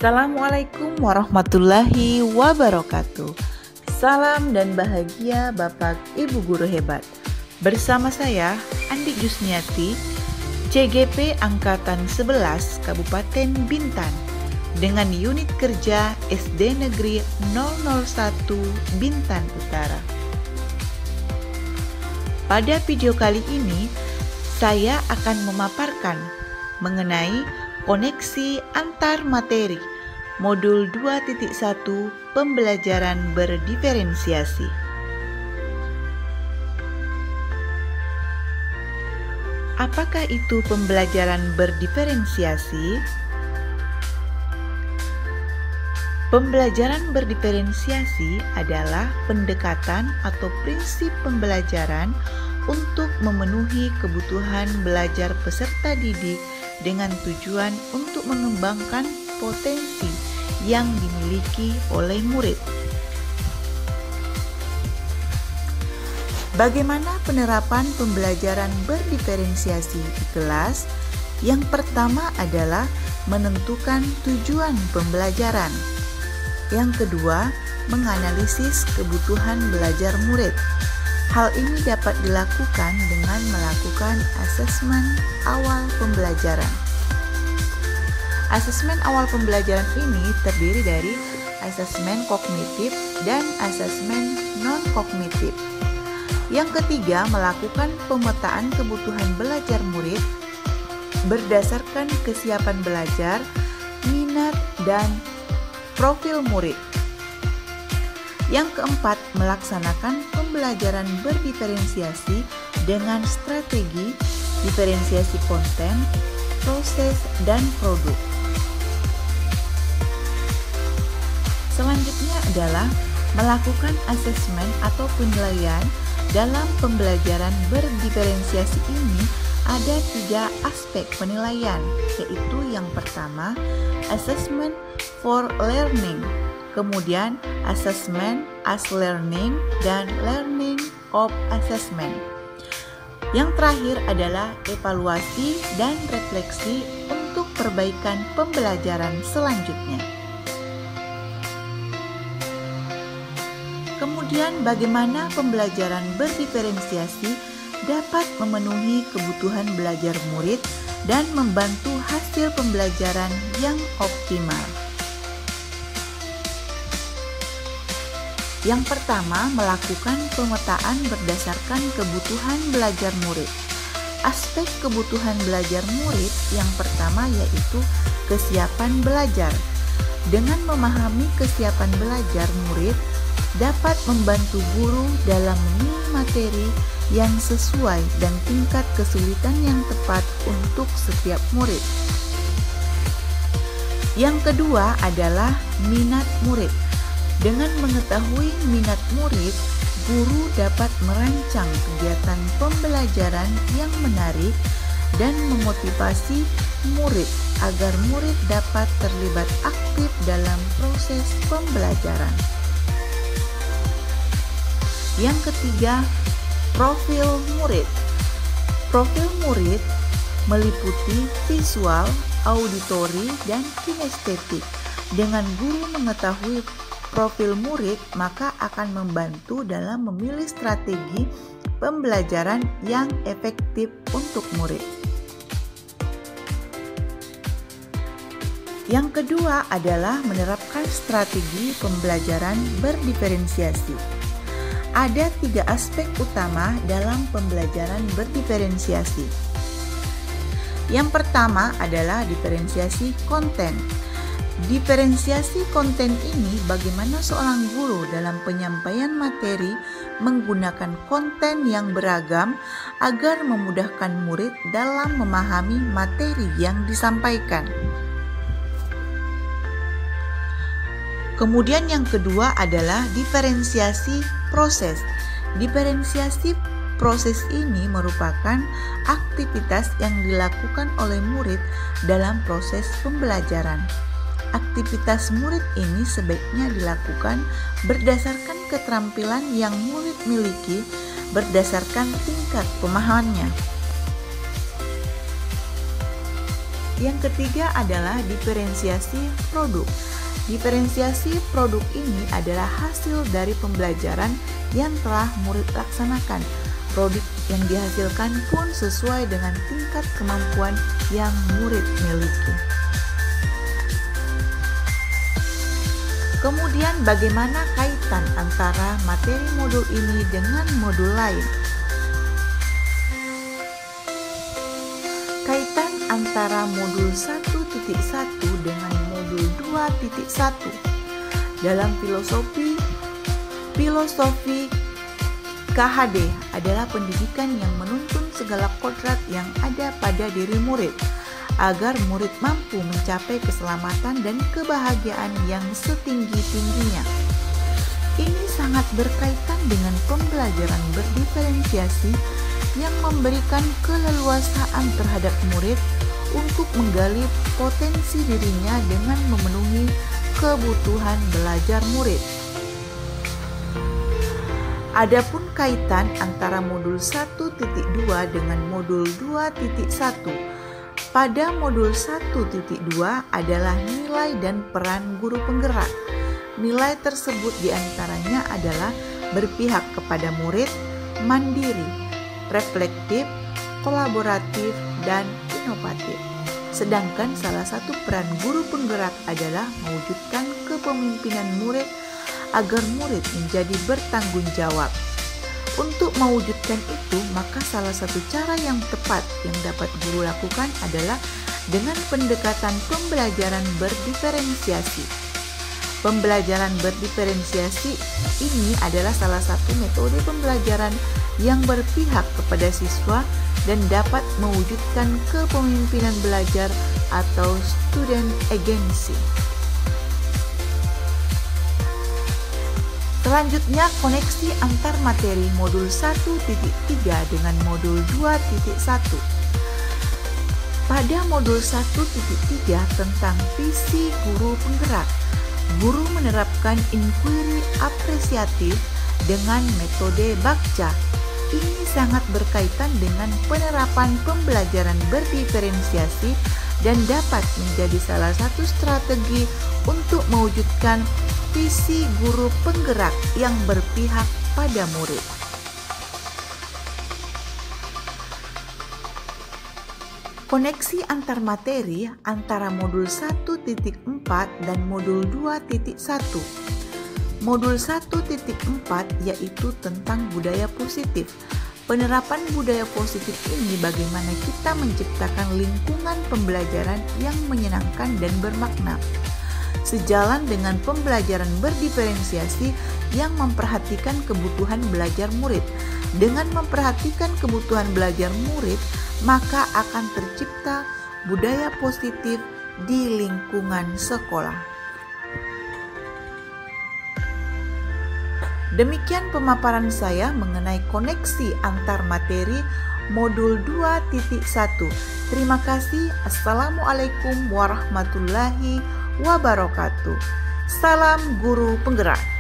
Assalamualaikum warahmatullahi wabarakatuh. Salam dan bahagia Bapak Ibu Guru hebat. Bersama saya Andi Jusniati, CGP Angkatan 11 Kabupaten Bintan dengan unit kerja SD Negeri 001 Bintan Utara. Pada video kali ini, saya akan memaparkan mengenai koneksi antar materi modul 2.1 pembelajaran berdiferensiasi. Apakah itu pembelajaran berdiferensiasi? Pembelajaran berdiferensiasi adalah pendekatan atau prinsip pembelajaran untuk memenuhi kebutuhan belajar peserta didik dengan tujuan untuk mengembangkan potensi yang dimiliki oleh murid. Bagaimana penerapan pembelajaran berdiferensiasi di kelas? Yang pertama adalah menentukan tujuan pembelajaran. Yang kedua, menganalisis kebutuhan belajar murid. Hal ini dapat dilakukan dengan melakukan asesmen awal pembelajaran. Asesmen awal pembelajaran ini terdiri dari asesmen kognitif dan asesmen non-kognitif. Yang ketiga, melakukan pemetaan kebutuhan belajar murid berdasarkan kesiapan belajar, minat, dan profil murid. Yang keempat, melaksanakan pembelajaran berdiferensiasi dengan strategi diferensiasi konten, proses, dan produk. Selanjutnya adalah melakukan asesmen atau penilaian. Dalam pembelajaran berdiferensiasi ini ada 3 aspek penilaian, yaitu yang pertama, assessment for learning, kemudian assessment as learning, dan learning of assessment. Yang terakhir adalah evaluasi dan refleksi untuk perbaikan pembelajaran selanjutnya. Kemudian bagaimana pembelajaran berdiferensiasi dapat memenuhi kebutuhan belajar murid dan membantu hasil pembelajaran yang optimal. Yang pertama, melakukan pemetaan berdasarkan kebutuhan belajar murid. Aspek kebutuhan belajar murid yang pertama yaitu kesiapan belajar. Dengan memahami kesiapan belajar murid, dapat membantu guru dalam memilih materi yang sesuai dan tingkat kesulitan yang tepat untuk setiap murid. Yang kedua adalah minat murid. Dengan mengetahui minat murid, guru dapat merancang kegiatan pembelajaran yang menarik dan memotivasi murid agar murid dapat terlibat aktif dalam proses pembelajaran. Yang ketiga, profil murid. Profil murid meliputi visual, auditori, dan kinestetik. Dengan guru mengetahui profil murid, maka akan membantu dalam memilih strategi pembelajaran yang efektif untuk murid. Yang kedua adalah menerapkan strategi pembelajaran berdiferensiasi. Ada 3 aspek utama dalam pembelajaran berdiferensiasi. Yang pertama adalah diferensiasi konten. Diferensiasi konten ini bagaimana seorang guru dalam penyampaian materi menggunakan konten yang beragam agar memudahkan murid dalam memahami materi yang disampaikan. Kemudian yang kedua adalah diferensiasi proses. Diferensiasi proses ini merupakan aktivitas yang dilakukan oleh murid dalam proses pembelajaran. Aktivitas murid ini sebaiknya dilakukan berdasarkan keterampilan yang murid miliki berdasarkan tingkat pemahamannya. Yang ketiga adalah diferensiasi produk. Diferensiasi produk ini adalah hasil dari pembelajaran yang telah murid laksanakan. Produk yang dihasilkan pun sesuai dengan tingkat kemampuan yang murid miliki. Kemudian bagaimana kaitan antara materi modul ini dengan modul lain? Kaitan antara modul 1.1 dengan modul 2.1. Dalam filosofi KHD adalah pendidikan yang menuntun segala kodrat yang ada pada diri murid agar murid mampu mencapai keselamatan dan kebahagiaan yang setinggi-tingginya. Ini sangat berkaitan dengan pembelajaran berdiferensiasi yang memberikan keleluasaan terhadap murid untuk menggali potensi dirinya dengan memenuhi kebutuhan belajar murid. Adapun kaitan antara modul 1.2 dengan modul 2.1. Pada modul 1.2 adalah nilai dan peran guru penggerak. Nilai tersebut diantaranya adalah berpihak kepada murid, mandiri, reflektif, kolaboratif, dan inovatif. Sedangkan salah satu peran guru penggerak adalah mewujudkan kepemimpinan murid agar murid menjadi bertanggung jawab. Untuk mewujudkan itu, maka salah satu cara yang tepat yang dapat guru lakukan adalah dengan pendekatan pembelajaran berdiferensiasi. Pembelajaran berdiferensiasi ini adalah salah satu metode pembelajaran yang berpihak kepada siswa dan dapat mewujudkan kepemimpinan belajar atau student agency. Selanjutnya, koneksi antar materi modul 1.3 dengan modul 2.1. Pada modul 1.3 tentang visi guru penggerak, guru menerapkan inquiry apresiatif dengan metode Bakca. Ini sangat berkaitan dengan penerapan pembelajaran berdiferensiasi dan dapat menjadi salah satu strategi untuk mewujudkan visi guru penggerak yang berpihak pada murid. Koneksi antar materi antara modul 1.4 dan modul 2.1. Modul 1.4 yaitu tentang budaya positif. Penerapan budaya positif ini bagaimana kita menciptakan lingkungan pembelajaran yang menyenangkan dan bermakna. Sejalan dengan pembelajaran berdiferensiasi yang memperhatikan kebutuhan belajar murid. Dengan memperhatikan kebutuhan belajar murid, maka akan tercipta budaya positif di lingkungan sekolah. Demikian pemaparan saya mengenai koneksi antar materi modul 2.1. Terima kasih. Assalamualaikum warahmatullahi wabarakatuh. Salam guru penggerak.